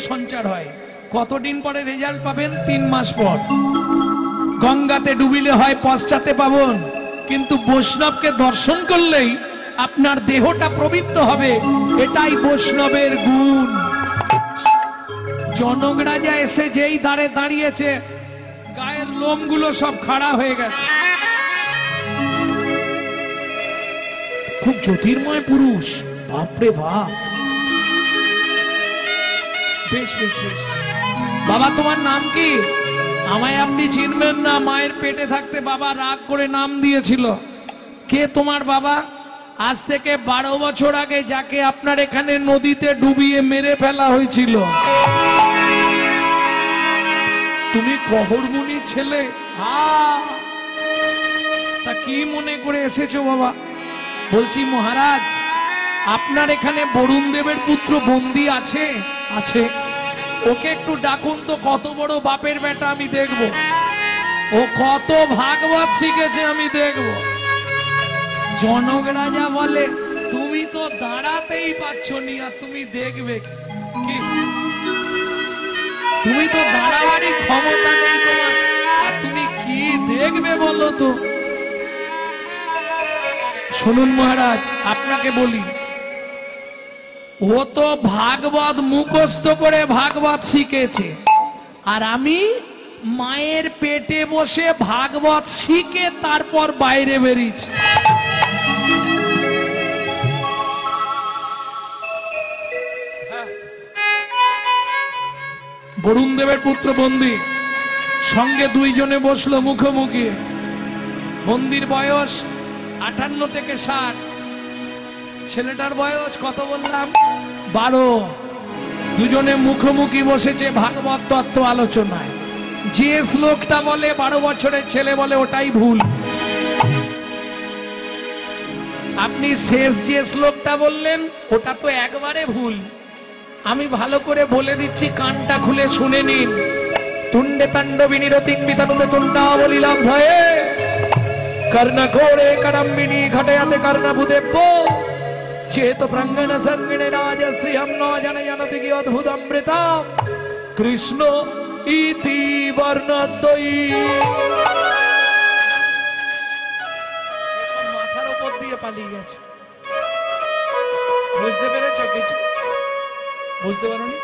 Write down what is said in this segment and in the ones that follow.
সঞ্চার হয়। কতদিন পরে রেজাল্ট পাবেন? 3 মাস পর। গঙ্গাতে ডুবিলে হয় পশ্চাতে পাবন, কিন্তু বৈষ্ণবকে দর্শন করলেই আপনার দেহটা পবিত্র হবে। এটাই বৈষ্ণবের গুণ। জনক রাজা এসে যেই দাঁড়ে দাঁড়িয়েছে, গায়ের লোমগুলো সব খাড়া হয়ে গেছে। খুব জ্যোতির্ময় পুরুষ, বাপরে বাপ। বেশ বেশ বেশ। বাবা তোমার নাম কি? আমায় আপনি চিনবেন না, মায়ের পেটে থাকতে বাবা রাগ করে নাম দিয়েছিল। কে তোমার বাবা? আজ থেকে 12 বছর আগে যাকে আপনার এখানে নদীতে ডুবিয়ে মেরে ফেলা হয়েছিল। তুমি কহরমুনির ছেলে? তা কি মনে করে এসেছো বাবা? বলছি মহারাজ, আপনার এখানে বরুণ দেবের পুত্র বন্দী আছে? আছে। ওকে একটু ডাকুন তো, কত বড় বাপের বেটা আমি দেখব। ও কত ভাগবত শিখেছে আমি দেখব। জনক রাজা বলে, তুমি তো দাঁড়াতেই পারছ নি, আর তুমি দেখবে কি? তুমি তো দাঁড়াবারই ক্ষমতা নেই তোমার, আর তুমি কি দেখবে বলো তো? শুনুন মহারাজ, আপনাকে বলি, ও তো ভাগবত মুখস্থ করে ভাগবত শিখেছে, আর আমি মায়ের পেটে বসে ভাগবত শিখে তারপর বাইরে বেরিয়েছি। বরুণ দেবের পুত্র বন্দী, সঙ্গে দুইজনে বসলো মুখোমুখি। বন্দির বয়স 58 থেকে 60। ছেলেটার বয়স কত বললাম? 12। দুজনে মুখোমুখি বসেছে ভাগবত তত্ত্ব আলোচনায়। যে শ্লোকটা বলে 12 বছরের ছেলে বলে ওটাই ভুল। আপনি শেষ যে শ্লোকটা বললেন ওটা তো একবারে ভুল। আমি ভালো করে বলে দিচ্ছি, কানটা খুলে শুনে নিন। তুণ্ডে তাণ্ডবিনী রতিং বিতানুতে তুণ্ডাবলীলাম ভয়ে কর্ণ ঘোড়ে করম্বিনী ঘটয়াতে কর্ণভূদেব্য চেত প্রাঙ্গণ সঙ্গিণে রাজশ্রিয়ম ন জনয়নতি কি অদ্ভুতমৃতম কৃষ্ণ ইতি বর্ণদ্বয়ী। এসব মাথার উপর দিয়ে পালিয়ে গেছে। বুঝতে পেরেছ কিছু? বুঝতে পারোনি?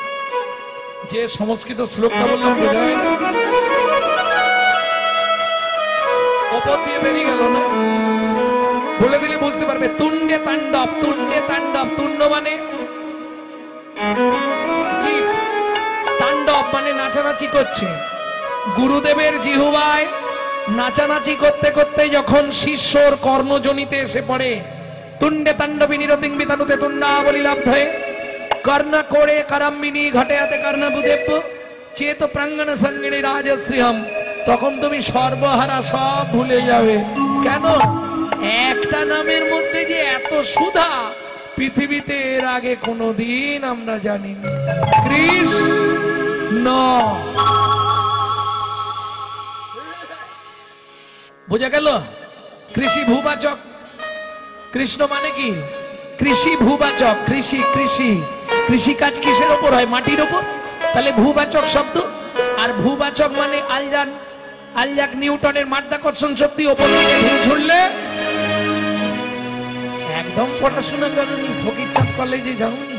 যে সংস্কৃত শ্লোকটা বললাম বোঝা হয় না? ওপর দিয়ে বেরিয়ে গেল না? বলে দিলে বুঝতে পারবে। তুণ্ডে তাণ্ডব, তুণ্ডে তাণ্ডব। তুণ্ড মানে জীব, তাণ্ডব মানে নাচানাচি করছে। গুরুদেবের জিহ্বায় নাচানাচি করতে করতে যখন শিষ্যর কর্ণজনিতে এসে পড়ে, তুণ্ডে তাণ্ডবিনী রতিং বিতানুতে তুণ্ডাবলীলাভ্যে কর্ণ কোড়ে করম্বিনী ঘটয়াতে কর্ণভূদেব্য চেত প্রাঙ্গণ সঙ্গিনী রাজশ্রিয়ম, তখন তুমি সর্বহারা সব ভুলে যাবে। কেন? একটা নামের মধ্যে যে এত সুধা পৃথিবীতে এর আগে কোনোদিন আমরা জানিনি। কৃষ্ণ। বোঝা গেল? কৃষি ভূবাচক। কৃষ্ণ মানে কি? কৃষি ভূবাচক। কৃষি, কৃষি, কৃষি কাজ কিসের ওপর হয়? মাটির ওপর। তাহলে ভূবাচক শব্দ। আর ভূবাচক মানে আলজান, আইজাক নিউটনের মাধ্যাকর্ষণ শক্তি। ওপর থেকে ঢিল ছুড়লে একদম পড়াশোনা করেনি, ফকিরচাঁদ কলেজে যাওনি।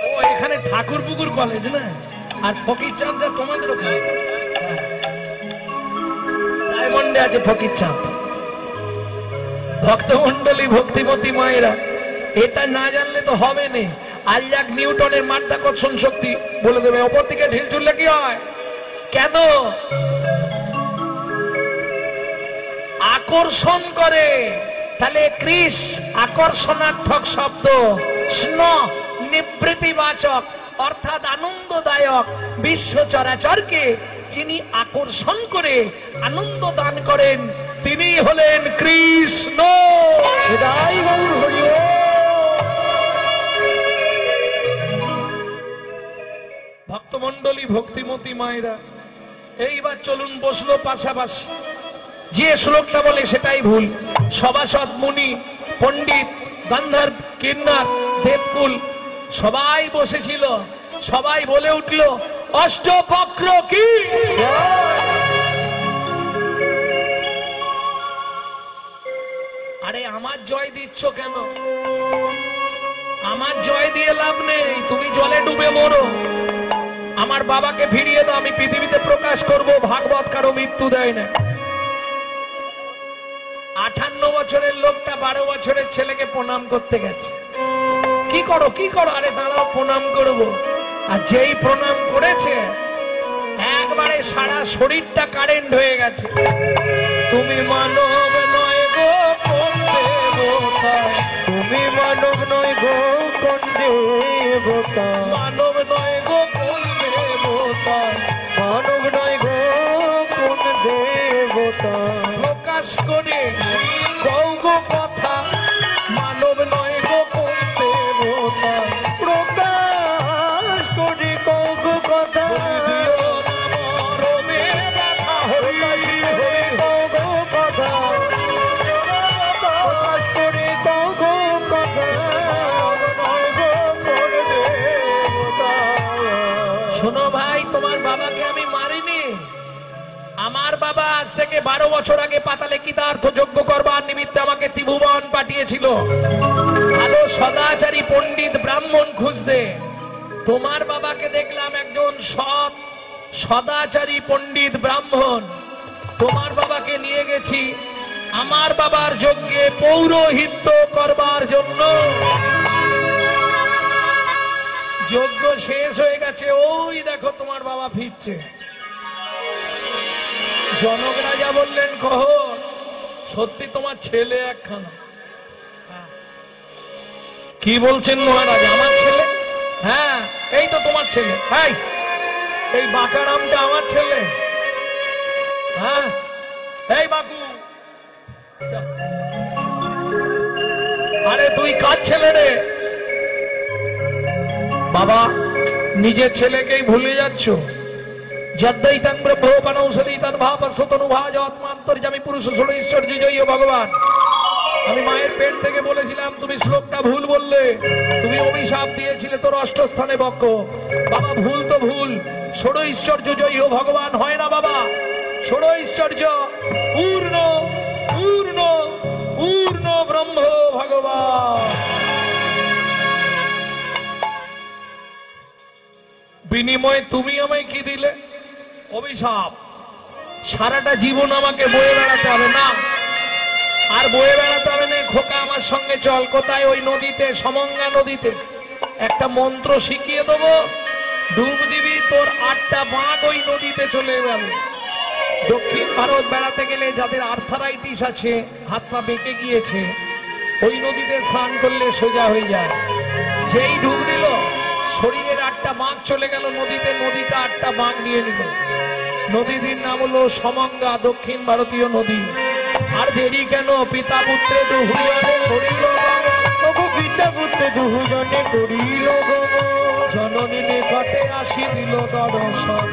ও এখানে ঠাকুরপুকুর কলেজ না, আর ফকিরচাঁদ তোমাদের ওখানে ডায়মন্ডে আছে ফকিরচাঁদ। ভক্তমন্ডলী, ভক্তিমতী মায়েরা, এটা না জানলে তো হবে না। আইজাক নিউটনের মাধ্যাকর্ষণ শক্তি বলে দেবে। ওপর থেকে ঢিল ছুড়লে কি হয়? কেন? আকর্ষণ করে। তাহলে কৃষ আকর্ষণার্থক শব্দ, স্ন নিবৃত্তিবাচক, অর্থাৎ আনন্দদায়ক। বিশ্ব চরাচরকে যিনি আকর্ষণ করে আনন্দ দান করেন তিনি হলেন কৃষ্ণ। ভক্তমন্ডলী, ভক্তিমতী মায়েরা, এইবার চলুন বসলো পাশাপাশি, যে শ্লোকটা বলে সেটাই ভুল। সভাসদ, মুনি, পণ্ডিত, গান্ধার, কিন্নার, দেবকুল সবাই বসেছিল, সবাই বলে উঠল অষ্টবক্র কি। আরে আমার জয় দিচ্ছ কেন? আমার জয় দিয়ে লাভ নেই, তুমি জলে ডুবে মরো। আমার বাবাকে ফিরিয়ে দাও, আমি পৃথিবীতে প্রকাশ করব ভাগবত কারো মৃত্যু দেয় না। 58 বছরের লোকটা 12 বছরের ছেলেকে প্রণাম করতে গেছে। কি করো কি করো? আরে দাঁড়াও প্রণাম করব। আর যেই প্রণাম করেছে একবারে সারা শরীরটা কারেন্ট হয়ে গেছে। তুমি মানব নয় গো কোন দেবতা, তুমি মানব নয় গো কোন দেবতা, মানব নয় গো কোন দেবতা, মানব নয় গো কোন দেবতা, প্রকাশ করে কও গো কথা, মানব নয় গো কোন দেবতা, প্রকাশ করে কও গো কথা, দিও না মরমে ব্যথা, প্রকাশ করে কও গো কথা, প্রকাশ করে কও গো কথা, নয় গো কোন দেবতা। শোনো ভাই, তোমার বাবাকে আমি মারিনি। আমার বাবা আজ থেকে 12 বছর আগে পাতালে কৃতার্থ যজ্ঞ করবার নিমিত্তে আমাকে ত্রিভুবন পাঠিয়েছিল ভালো সদাচারী পণ্ডিত ব্রাহ্মণ খুঁজতে। তোমার বাবাকে দেখলাম একজন সৎ সদাচারী পণ্ডিত ব্রাহ্মণ। তোমার বাবাকে নিয়ে গেছি আমার বাবার যজ্ঞে পৌরোহিত্য করবার জন্য। যজ্ঞ শেষ হয়ে গেছে, ওই দেখো তোমার বাবা ফিরছে। জনক রাজা বললেন কহ সত্যি তোমার ছেলে একখানা? কি বলছেন মহারাজ, আমার ছেলে? হ্যাঁ এই তো তোমার ছেলে। এই বাঁকারামটা আমার ছেলে। হ্যাঁ এই বাকু, আরে তুই কার ছেলে রে? বাবা নিজের ছেলেকেই ভুলে যাচ্ছ। যদ্দৈতং ব্রহ্মোপনৌষধি তদ্ভাবস্বতনুভাজাত্মান্তর্যামী পুরুষ ষোড়শ্বর্য জয় ভগবান। আমি মায়ের পেট থেকে বলেছিলাম তুমি শ্লোকটা ভুল বললে, তুমি অভিশাপ দিয়েছিলে তোর অষ্টস্থানে বক্ষ। বাবা ভুল তো ভুল, ষোড়শ্বর্য জয় ভগবান হয় না বাবা। ষোড়শ্বর্য পূর্ণ পূর্ণ পূর্ণ ব্রহ্ম ভগবান। বিনিময়ে তুমি আমায় কি দিলে? অভিশাপ। সারাটা জীবন আমাকে বয়ে বেড়াতে হবে না, আর বয়ে বেড়াতে হবে না। খোকা আমার সঙ্গে চল। কোথায়? ওই নদীতে, সমঙ্গা নদীতে একটা মন্ত্র শিখিয়ে দেবো, ডুব দিবি, তোর 8টা বাঘ ওই নদীতে চলে যাবে। দক্ষিণ ভারত বেড়াতে গেলে যাদের আর্থারাইটিস আছে, হাত পা বেঁকে গিয়েছে, ওই নদীতে স্নান করলে সোজা হয়ে যায়। যেই ডুব দিল শরীরের 8টা বাঁক চলে গেল নদীতে, নদীটা 8টা বাঁক নিয়ে নিল। নদীটির নাম হলো সমঙ্গা, দক্ষিণ ভারতীয় নদী। আর দেরি কেন? পিতা পুত্রে দুজনে করিল, পিতা পুত্রে দুজনে করিল, জননী নিকটে আসি দিল দর্শন,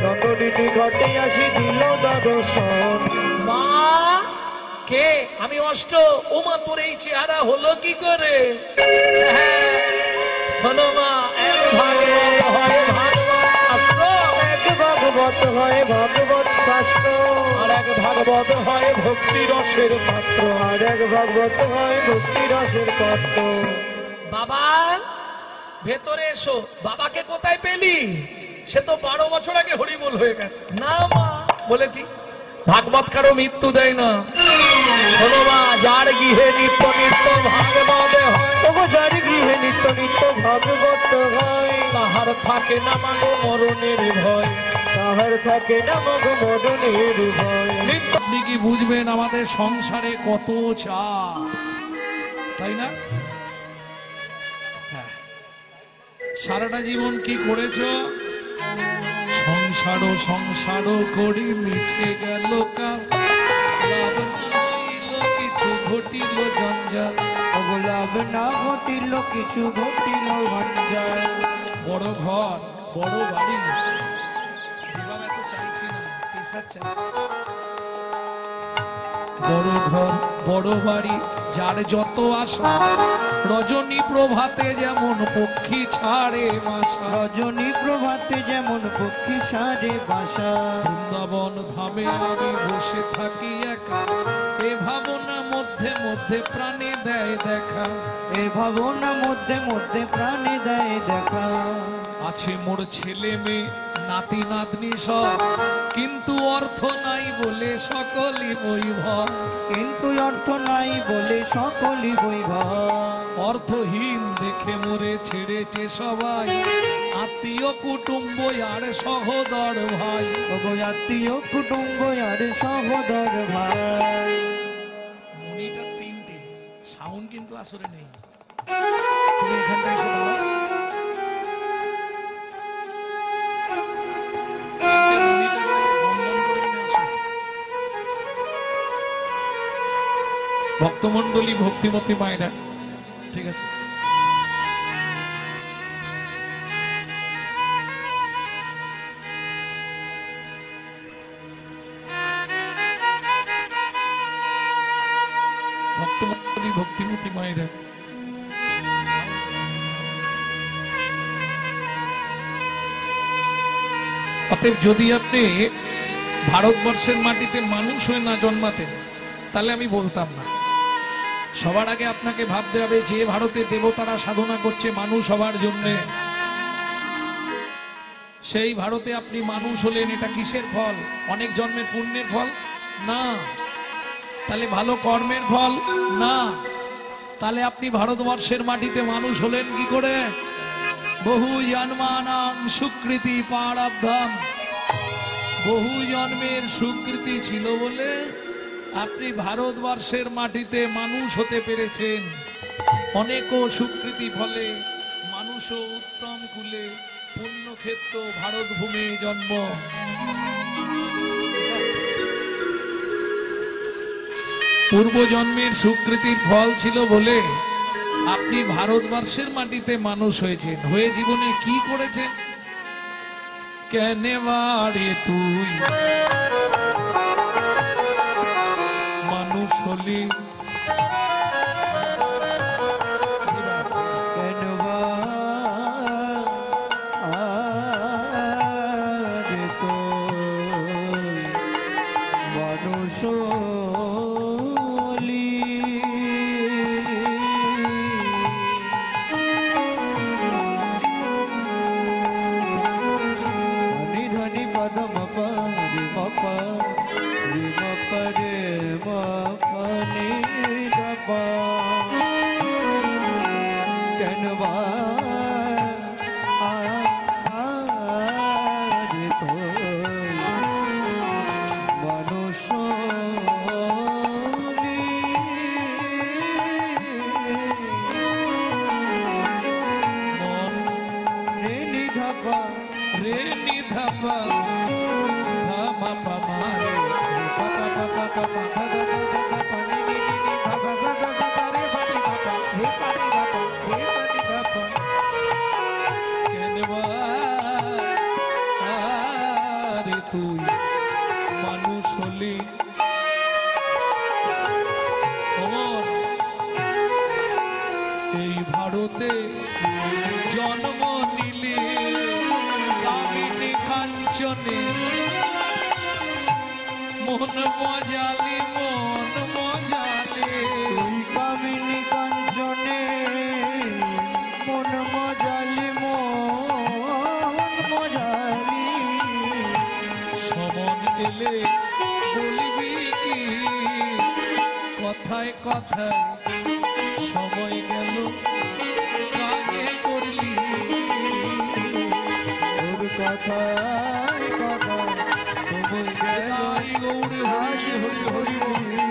জননী নিকটে আসি দিল দর্শন। মা কে? আমি অষ্ট। ও মা তোর এই চেহারা হলো কি করে? শোনো মা, এক ভাগবত হয় ভাগবত শাস্ত্র, এক ভাগবত হয় ভাগবত শাস্ত্র, আর এক ভাগবত হয় ভক্তি রসের পাত্র, আর এক ভাগবত হয় ভক্তি রসের পাত্র। বাবা ভেতরে এসো। বাবাকে কোথায় পেলি? সে তো 12 বছর আগে হরিবোল হয়ে গেছে। না মা, বলেছি ভাগবত কারো মৃত্যু দেয় না। শোনো মা, যার গৃহে নিত্য নিত্য ভাগবত হয়, তবু যার গৃহে নিত্য নিত্য ভাগবত হয়, তাহার থাকে না মাগো মরণের ভয়, তাহার থাকে না মাগো মরণের ভয়। আপনি কি বুঝবেন আমাদের সংসারে কত চাপ, তাই না? সারাটা জীবন কি করেছ? সংসারও সংসারও করি মিছে গেল কাল, লাভ না হইল কিছু ঘটিল জঞ্জাল, লাভ না ঘটিল কিছু ঘটিল জঞ্জাল। বড় ঘর বড় বাড়ি, দিলাম এত চাইছি না, পেশার চাই। বড় ঘর বড় বাড়ি যার যত আশা, রজনী প্রভাতে যেমন পক্ষী ছাড়ে বাসা, রজনী প্রভাতে যেমন পক্ষী সাজে বাসা। বৃন্দাবন ধামে আমি বসে থাকি একা, এ ভাবনা মধ্যে মধ্যে প্রাণে দেয় দেখা, এ ভাবনা মধ্যে মধ্যে প্রাণে দেয় দেখা। আছে মোর ছেলে মেয়ে নাতি নাতনি সব, কিন্তু অর্থ নাই বলে সকলই বৈভব, কিন্তু অর্থ নাই বলে সকলই বৈভব। অর্থহীন দেখে মোরে ছেড়েছে সবাই, আত্মীয় কুটুম্ব আর সহোদর ভাই। ওগো আত্মীয় কুটুম্ব আর সহোদর ভাই। মনিটা তিনটে, সাউন্ড কিন্তু আসলে নেই। তুমি এখানটা এসে দাও। ভক্তমন্ডলী ভক্তিমতী মায়েরা, ঠিক আছে। ভক্তমন্ডলী ভক্তিমতী মায়েরা, অতএব যদি আপনি ভারতবর্ষের মাটিতে মানুষ হয়ে না জন্মাতেন, তাহলে আমি বলতাম না। সবার আগে আপনাকে ভাবতে হবে যে ভারতে দেবতারা সাধনা করছে মানুষ হবার জন্য, সেই ভারতে আপনি মানুষ হলেন, এটা কিসের ফল? অনেক জন্মের পুণ্যের ফল না? তাহলে ভালো কর্মের ফল না? তাহলে আপনি ভারতবর্ষের মাটিতে মানুষ হলেন কি করে? বহু জন্মানাং সুকৃতি প্রারব্ধম, বহু জন্মের সুকৃতি ছিল বলে আপনি ভারতবর্ষের মাটিতে মানুষ হতে পেরেছেন। অনেক সুকৃতি ফলে মানুষও উত্তম কুলে পুণ্যক্ষেত্র ভারত ভূমি জন্ম। পূর্বজন্মের সুকৃতির ফল ছিল বলে আপনি ভারতবর্ষের মাটিতে মানুষ হয়েছেন। হয়ে জীবনে কি করেছেন? কেনে বাড়ে তুই মানুষ হলি, কেন বারে তো মানুষ হলি। ধনি ধনি পদম পারি মপা রে মপা রে মপা নি দপা। কেন বারে তো মানুষ হলি। মন রে নিধাপা রে নিধাপা ধামা পামা রে পাপা পাপা পাপা ধা ধা ধা ধা ধা পা নি নি নি নি ধা ধা ধা ধা ধা ধা রে সা নি ধা পা রে সা নি ধা পা রে সা নি ধা পা। কেন বারে তুই মানুষ হলি। অমর এই ভারতে জন্ম নিলে কামিনী কাঞ্চনে, মন মজালে মন মজালে। তুই কামিনী কাঞ্চনে মন মজালি মন মজালি। সমন এলে বলিবি কি কথায় কথায়, সময় গেল কাজে করলি। তোর কথায় কথা তুমি গেল তাই গৌরী হাসি হরি হরি বলি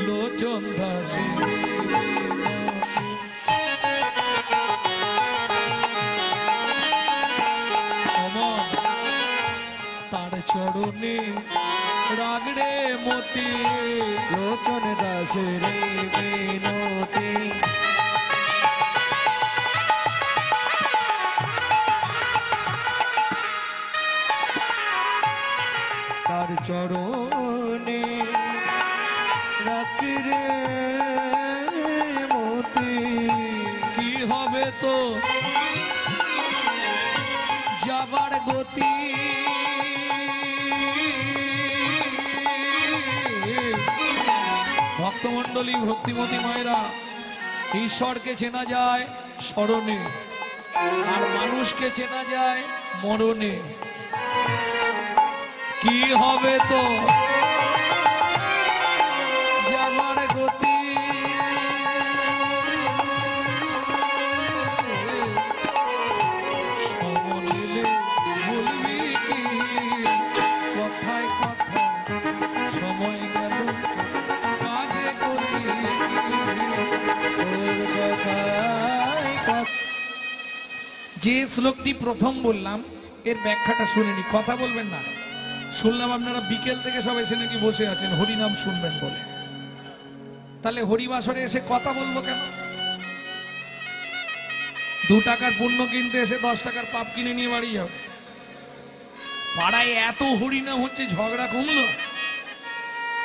লোচন দাসী। সমন তার চরণে রাগড়ে মতি, লোচন দাসের মিনতি। চরণে রাখি রে মতি। কি হবে তো যাবার গতি, ভক্তমণ্ডলী ভক্তিমতী মায়েরা, ঈশ্বরকে চেনা যায় স্মরণে, আর মানুষকে চেনা যায় মরণে। কি হবে তো যাবার গতি, সমনিলে বলবি কি কথায় কথা, সময় গেল কাজে করি তোর কথায় কথা। যে শ্লোকটি প্রথম বললাম এর ব্যাখ্যাটা শুনিনি, কথা বলবেন না। শুনলাম আপনারা বিকেল থেকে সব এসে নাকি বসে আছেন হরিনাম শুনবেন বলে, তাহলে হরিবাসরে এসে কথা বলবো কেন? 2 টাকার পুণ্য কিনতে এসে 10 টাকার পাপ কিনে নিয়ে বাড়ি যাও। পাড়ায় এত হরিনাম হচ্ছে, ঝগড়া কমলো?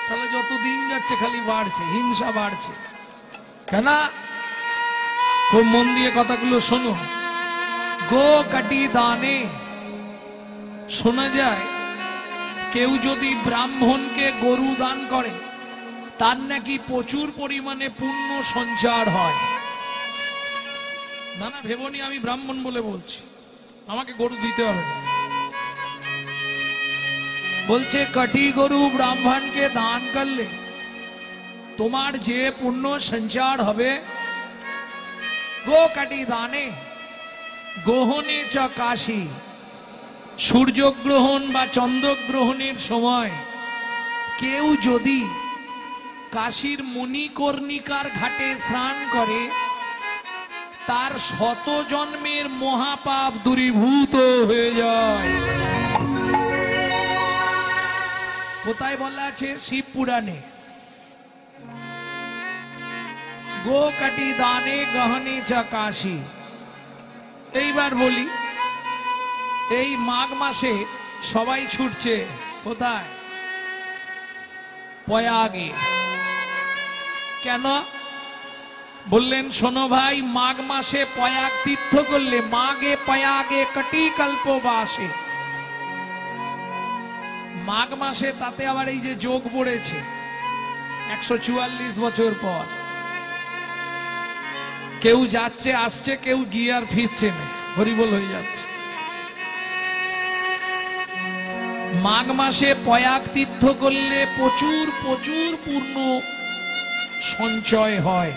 তাহলে যত দিন যাচ্ছে খালি বাড়ছে, হিংসা বাড়ছে কেন? খুব মন দিয়ে কথাগুলো শোনো। গো কাটি দানে, শোনা যায় কেউ যদি ব্রাহ্মণকে গরু দান করে তার নাকি প্রচুর পরিমাণে পুণ্য সঞ্চার হয়। না না ভেবনি আমি ব্রাহ্মণ বলে বলছি, আমাকে গরু দিতে হবে না। বলছে কাটি গরু ব্রাহ্মণকে দান করলে তোমার যে পুণ্য সঞ্চার হবে, গো কাটি দানে গ্রহণে চ কাশী, সূর্যগ্রহণ বা চন্দ্রগ্রহণের সময় কেউ যদি কাশীর মণিকর্ণিকার ঘাটে স্নান করে তার 100 জন্মের মহাপাপ দূরীভূত হয়ে যায়। কোথায় বলা আছে? শিব পুরাণে। গো কাটি দানে গহনে চ কাশী। এইবার বলি, এই মাঘ মাসে সবাই ছুটছে কোথায়? প্রয়াগে। কেন বললেন? শোনো ভাই, মাঘ মাসে প্রয়াগ তীর্থ করলে মাঘে প্রয়াগে কটি কল্পবাসে। মাঘ মাসে তাতে আবার এই যে যোগ পড়েছে 144 বছর পর, কেউ যাচ্ছে আসছে, কেউ গিয়ে আর ফিরছে না, হরিবোল হয়ে যাচ্ছে। মাঘ মাসে প্রয়াগ তীর্থ করলে প্রচুর প্রচুর পূর্ণ সঞ্চয় হয়।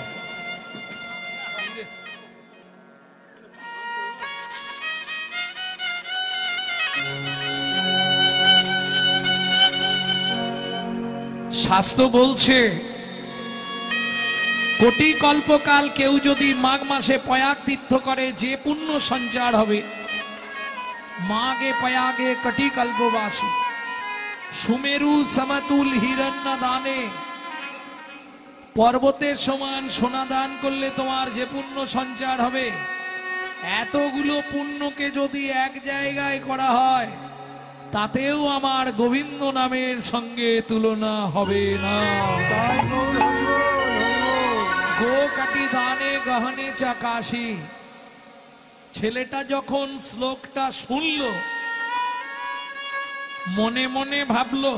শাস্ত্র বলছে কোটি কল্পকাল কেউ যদি মাঘ মাসে প্রয়াগ তীর্থ করে যে পুণ্য সঞ্চার হবে। মাঘে প্রয়াগে কটি কল্পবাসী, সুমেরু সমতুল হিরণ্য দানে, পর্বতের সমান সোনা দান করলে তোমার যে পুণ্য সঞ্চার হবে, এতগুলো পুণ্যকে যদি এক জায়গায় করা হয় তাতেও আমার গোবিন্দ নামের সঙ্গে তুলনা হবে না। গো কাটি দানে গহনে চা কাশী। ছেলেটা যখন শ্লোকটা শুনল মনে মনে ভাবলো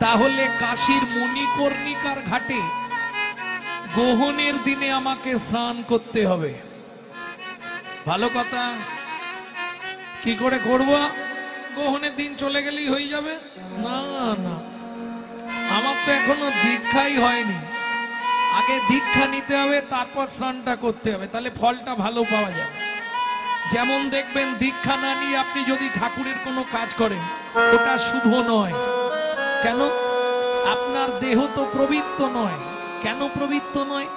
তাহলে কাশীর মণিকর্ণিকার ঘাটে গ্রহণের দিনে আমাকে স্নান করতে হবে। ভালো কথা, কি করে করব? গ্রহণের দিন চলে গেলেই হয়ে যাবে? না না, আমার তো এখনো দীক্ষাই হয়নি, আগে দীক্ষা নিতে হবে তারপর স্নানটা করতে হবে, তাহলে ফলটা ভালো পাওয়া যাবে। যেমন দেখবেন দীক্ষা না নিয়ে আপনি যদি ঠাকুরের কোনো কাজ করেন ওটা শুভ নয়। কেন? আপনার দেহ তো পবিত্র নয়। কেন পবিত্র নয়?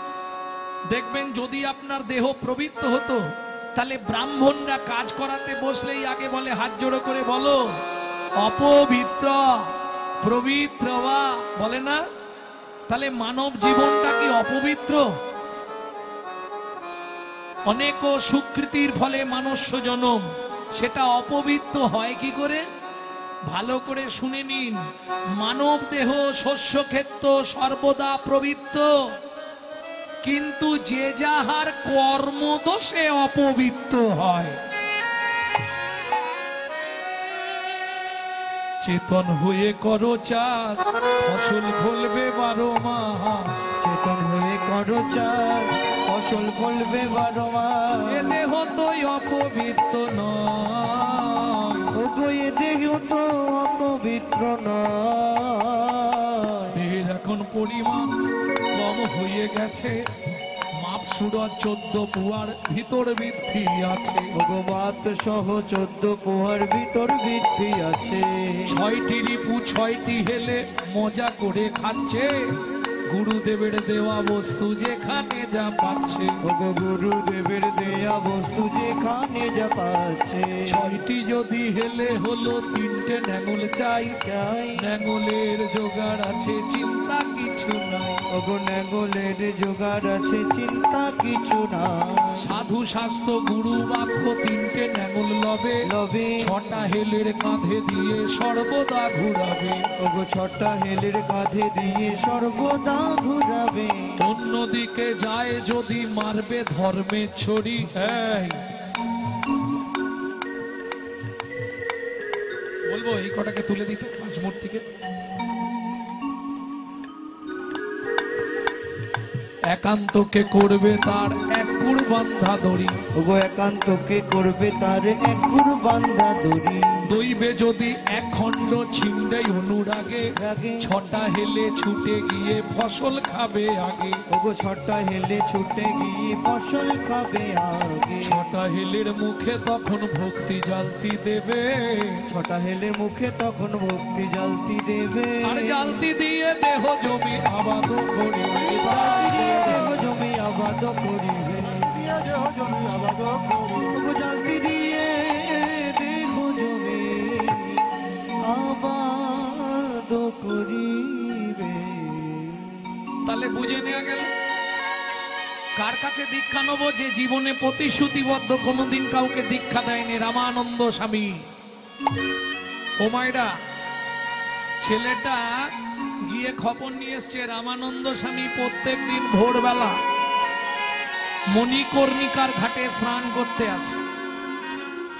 দেখবেন যদি আপনার দেহ পবিত্র হতো তাহলে ব্রাহ্মণরা কাজ করাতে বসলেই আগে বলে, হাত জোড়ো করে বলো অপবিত্র পবিত্র বা, বলে না? তাহলে মানব জীবনটা কি অপবিত্র? অনেক সুকৃতির ফলে মানুষ্য জনম, সেটা অপবিত্র হয় কি করে? ভালো করে শুনে নিন, মানব দেহ শস্য ক্ষেত্র সর্বদা পবিত্র, কিন্তু যে যাহার কর্মদোষে অপবিত্র হয়। চেতন হয়ে করো চাষ, ফসল ফলবে 12 মাস। চেতন হয়ে করো চাষ, ফসল ফলবে 12 মাস। এ দেহ তো অপবিত্র নয়, ওগো এ দেহ তো অপবিত্র নয়। দেহের এখন পরিমাণ কম হয়ে গেছে, মাপ সুরজ 14 পুয়ার ভিতর বৃদ্ধি আছে। ওগো মাত সহ 14 পোহার ভিতর বৃদ্ধি আছে। 6টি রিপু 6টি হেলে মজা করে খাচ্ছে, গুরুদেবের দেওয়া বস্তু যেখানে যা পাচ্ছে। ওগো গুরুদেবের দেয়া বস্তু যেখানে যা পাচ্ছে। 6টি যদি হেলে হলো, 3টে ন্যাঙুল চাই। চাই ন্যাঙুলের জোগাড় আছে, চিন্তা কিছু নাই। ওগো নেগলের জোগাড় আছে, চিন্তা কিছু না। সাধু শাস্ত্র গুরু বাক্য 3টে ন্যাঙুল লবে, লবে 6টা হেলের কাঁধে দিয়ে সর্বদা ঘুরাবে। ওগো 6টা হেলের কাঁধে দিয়ে সর্বদা ঘুরাবে। অন্যদিকে যায় যদি মারবে ধর্মের ছড়ি। এই বলবো এই কটাকে তুলে দিতে পাঁচ মূর্তিকে। একান্তকে করবে তার এক কুড় বান্ধা দড়ি, ওগো একান্তকে করবে তার এক গুরু বান্ধা দড়ি। দইবে যদি এক খণ্ড ছিন্দাই অনুরাগে, রাগে 6টা হেলে ছুটে গিয়ে ফসল খাবে আগে। ওগো 6টা হেলে ছুটে গিয়ে ফসল খাবে আগে। 6টা হেলের মুখে তখন ভক্তি জ্বালতি দেবে, 6টা হেলে মুখে তখন ভক্তি জ্বালতি দেবে। আর জ্বালতি দিয়ে দেহ জমি আবাদ করিবে। দেহ জমি আবাদ করিবে। দেহ জমি আবাদ করিবে। ওগো জ্বালতি দিয়ে দেহ জমি আবাদ করিবে। তাহলে বুঝে নেওয়া গেল কার কাছে দীক্ষা নেব, যে জীবনে প্রতিশ্রুতিবদ্ধ কোনোদিন কাউকে দীক্ষা দেয়নি, রামানন্দ স্বামী। ও মায়েরা, ছেলেটা গিয়ে খবর নিয়ে এসছে রামানন্দ স্বামী প্রত্যেক দিন ভোরবেলা মণিকর্ণিকার ঘাটে স্নান করতে আসে।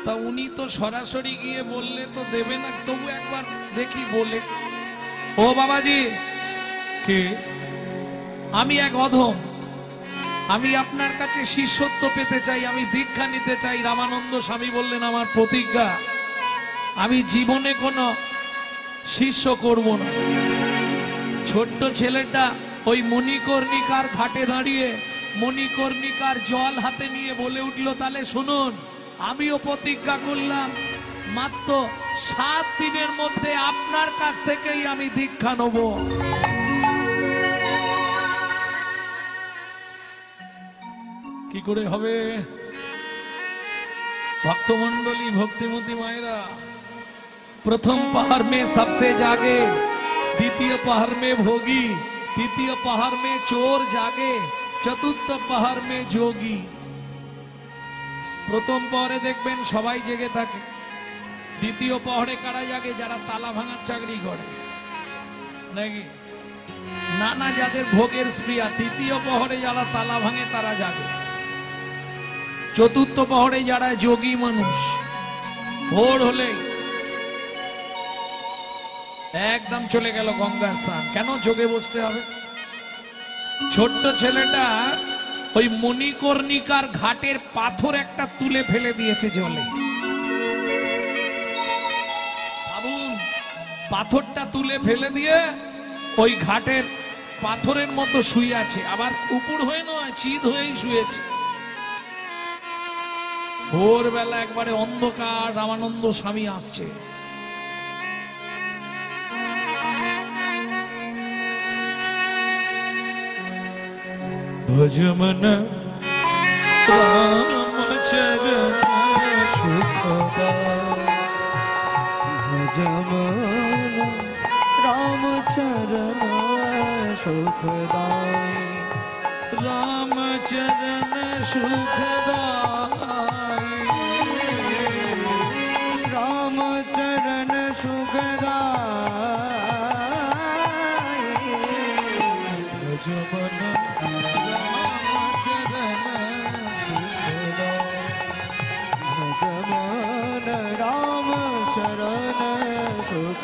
তা উনি তো সরাসরি গিয়ে বললে তো দেবে না, তবু একবার দেখি বলে। ও বাবাজি, কে? আমি এক অধম, আমি আপনার কাছে শিষ্যত্ব পেতে চাই, আমি দীক্ষা নিতে চাই। রামানন্দ স্বামী বললেন, আমার প্রতিজ্ঞা, আমি জীবনে কোনো শিষ্য করব না। ছোট্ট ছেলেটা ওই মণিকর্ণিকার ঘাটে দাঁড়িয়ে মণিকর্ণিকার জল হাতে নিয়ে বলে উঠল, তাহলে শুনুন, আমিও প্রতিজ্ঞা করলাম মাত্র 7 দিনের মধ্যে আপনার কাছ থেকেই আমি দীক্ষা নেব। কি করে হবে? ভক্তমন্ডলী, ভক্তিমতী মায়েরা, प्रथम पहर में सबसे जागे, द्वितीय पहर में भोगी, तृतीय पहर में चोर जागे, चतुर्थ पहर में जोगी। प्रथम पहरे देखबेन सबाई जेगे थाके, द्वितीय पहरे कारा जागे जारा ताला भाঙার চাকরি করে নাকি, নানা যাদের ভোগের স্প্রিয়া। তৃতীয় পহরে যারা তালা ভাঙে তারা জাগে। চতুর্থ পহরে যারা যোগী মানুষ, ভোর হলে একদম চলে গেল গঙ্গা স্নান। কেন? যোগে বসতে হবে। ছোট্ট ছেলেটা ওই মণিকর্ণিকার ঘাটের পাথর একটা তুলে ফেলে দিয়েছে জলে। ভাবুন, পাথরটা তুলে ফেলে দিয়ে ওই ঘাটের পাথরের মতো শুয়ে আছে, আবার উপর হয়ে নয়, চিত হয়েই শুয়েছে। ভোরবেলা একবারে অন্ধকার, রামানন্দ স্বামী আসছে। भजमन रामचरण सुखदाय, भजमन रामचरण सुखदाय, रामचरण सुखदाय, रामचरण सुख गाए जमन राम चरण सुख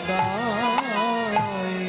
गाए